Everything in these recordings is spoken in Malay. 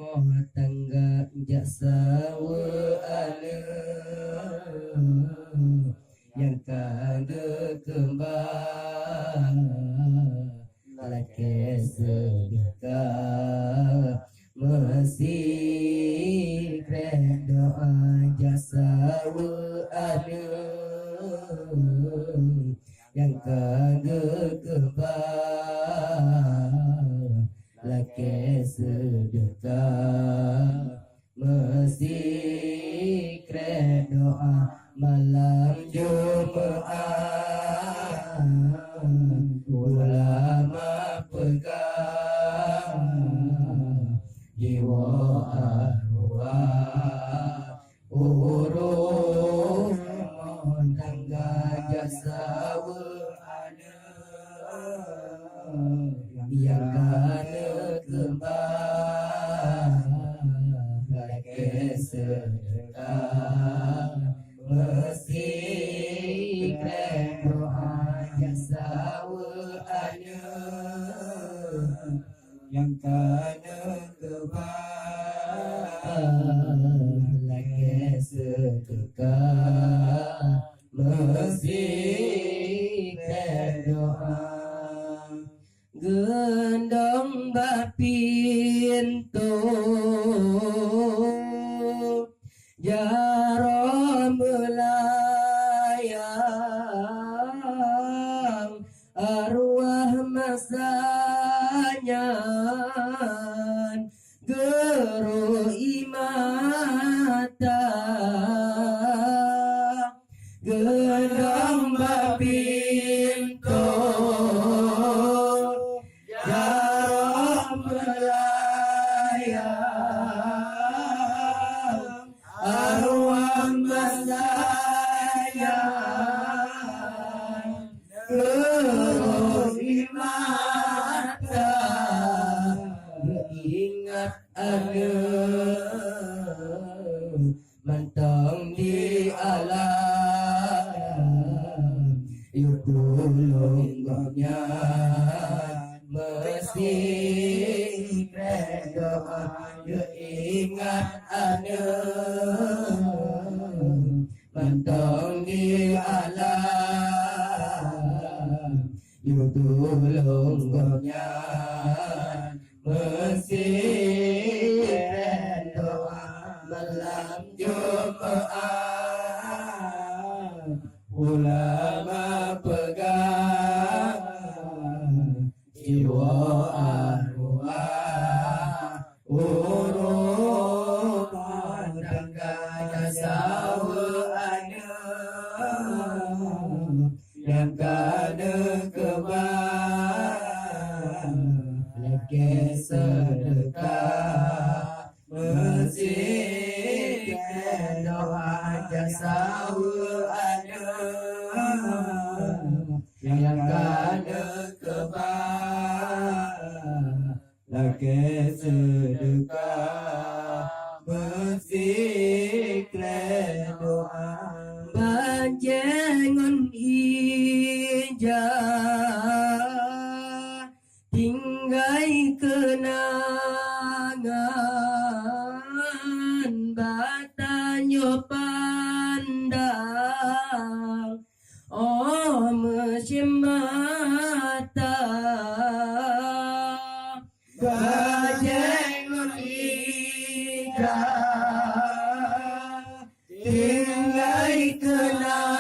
Rumah tangga jasa ane yang kada kembang laki sedekah mesti doa jasa ane yang kada kembang laki sedekah mesti doa malam Jumat ulama pegang jiwa arwah urus tangga jasa ada yang kada kembang laki sedekah mesti doa jasa ada yang kada kembang laki sedekah mesti doa gendong bapintu jaro melayang arwah masanya geru imata gendong bapintu jaro melayang arwah masanya geru imata ingat ada mentang di alam yutulung gomnya mesti doa ingat ada mentang di alam yutulung gomnya mesti doa malam Jumat ulama pegang jiwa arwah urus tangga jasa ada yang kada kembang laki sedekah mesti doa jasa ada yang kada kembang laki sedekah mesti doa banjengun hijau tinggai kenangan batanyo pandang oh mesin mata banjengun hijau tinggai kenangan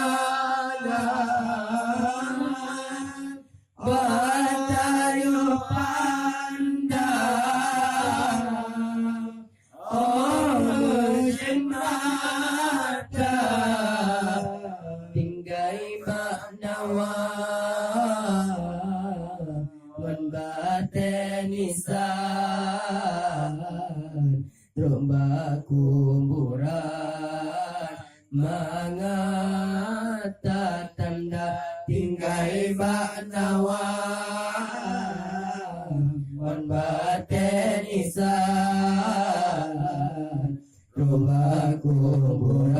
batayo pandang oh mesin mata tinggai maknawa menbatenisan tromba kuburan mangata tanda tinggai maknawa menbatenisan tromba kuburan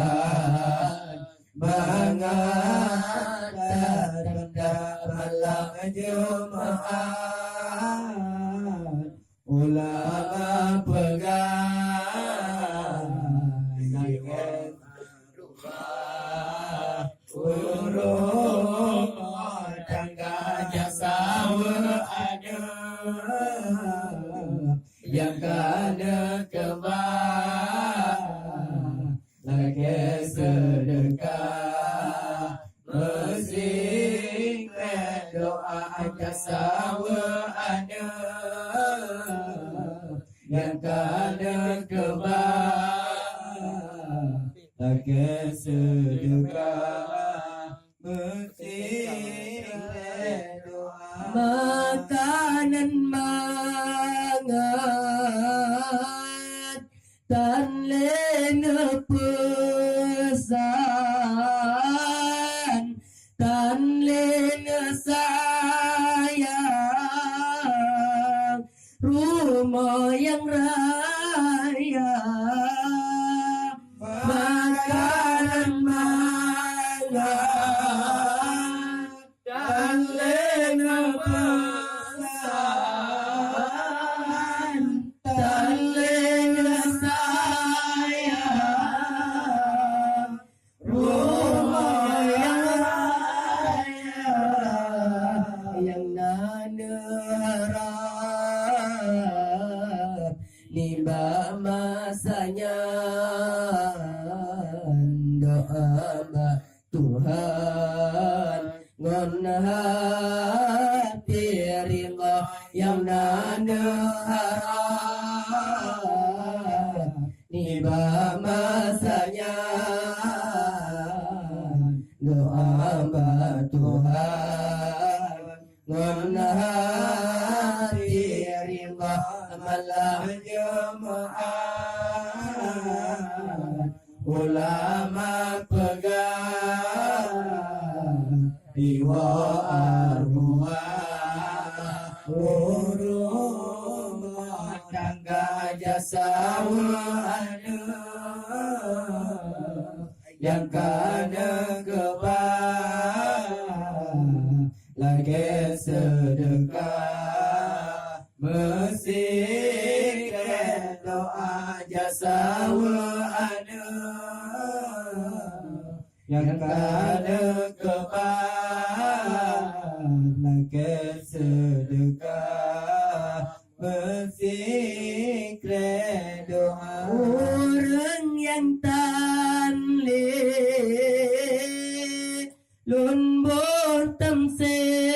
mangata tanda malam Jumat, ulama pegang urung tangga jasa ada yang kada kembang lagi sedekah mesing doa jasa ada yang kada kembang lagi sedekah mesing doa makanan mangat tan lena pesan tan lena sayang rumah yang raya makanan mangat tan lena pesan tan lena sayang rumah yang raya yang nana harap niba masanya doa Tuhan ngon hati rila yang nana harap niba masanya doa Tuhan ngon hati rila malam Jumat ulama pegang iwa arwah urung tangga jasa ada yang kada kebang lagi sedekah mesih doa jasa ada yang kada kebang lagi sedekah mesih doa orang yang tanle lun botam selan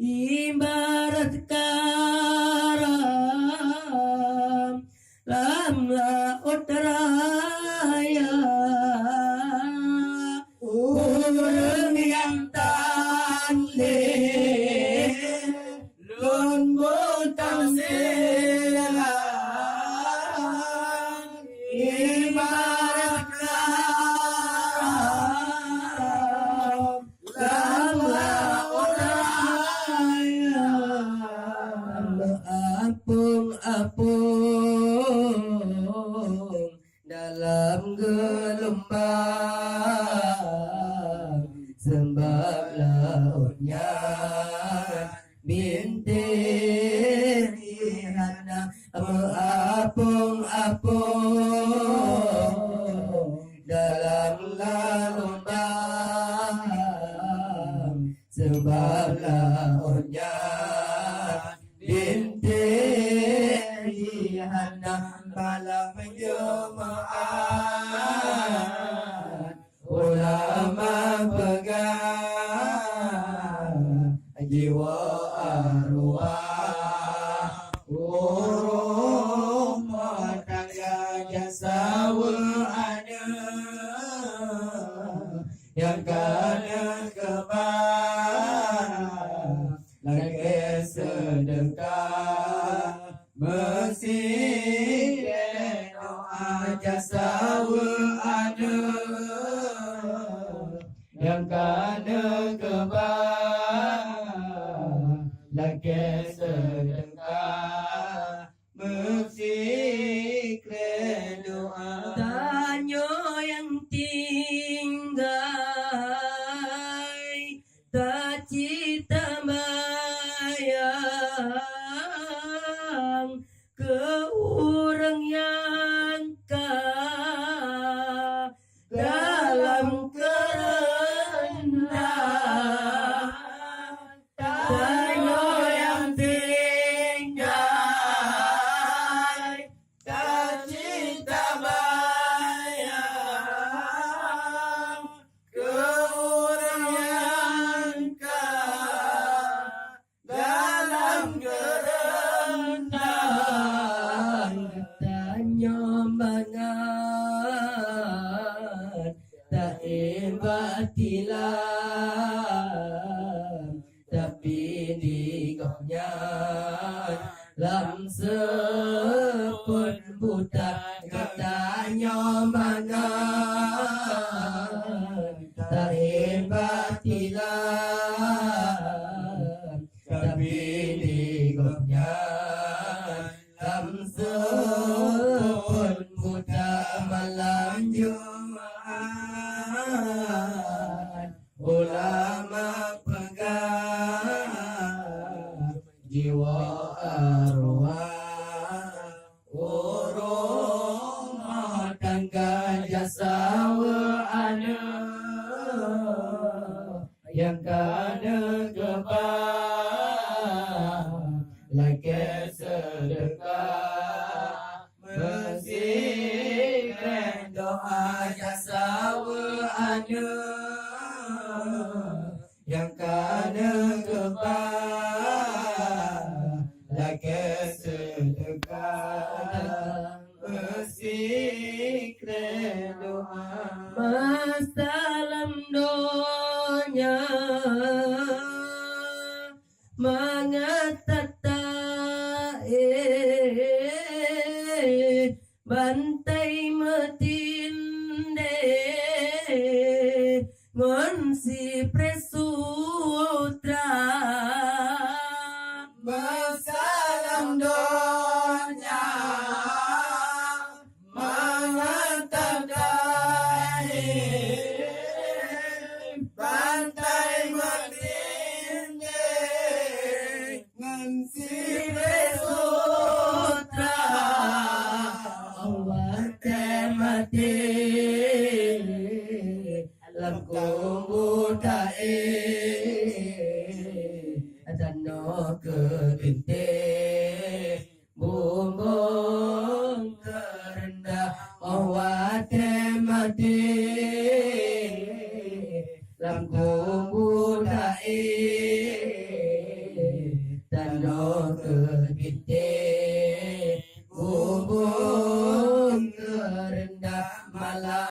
ibarat karam lam laut raya orang yang tanle lun botam selan ibarat karam lam laut raya apung-apung dalam gelombang sebab lautnya bintik hana apung-apung dalam gelombang sebab lautnya bintik hana malam Jumat ulama pegang jiwa arwah urung tangga jasa ada yang kada kebang lagi sedekah mesih doa jasa ada yang kada kebang lagi sedekah mesih doa tanyo yang tinggal tak cita bayang ke urang yang dalam kerendahan tanyo yang tinggal tak cita bayang ke urang yang dalam kerendahan tanyo mangan tak batilan tapi digoknya lam sepun buta katanya mangan tak batilan tapi digoknya lam sepun buta malam Jumat ulama pegang jiwa arwah rumah tangga jasa ada yang kada kebal lagi sedekah bersihkan doa jasa ada yang kada kebal lagi sedekah bersihkan doa masalam donya mangatata bantai metinde ngon si presutra masalam donya mangatata bantai metinde ngon si presutra mati lam kumbu tae adano kedinte bumbung kerendah awate mati lam kumbu tae adano kedinte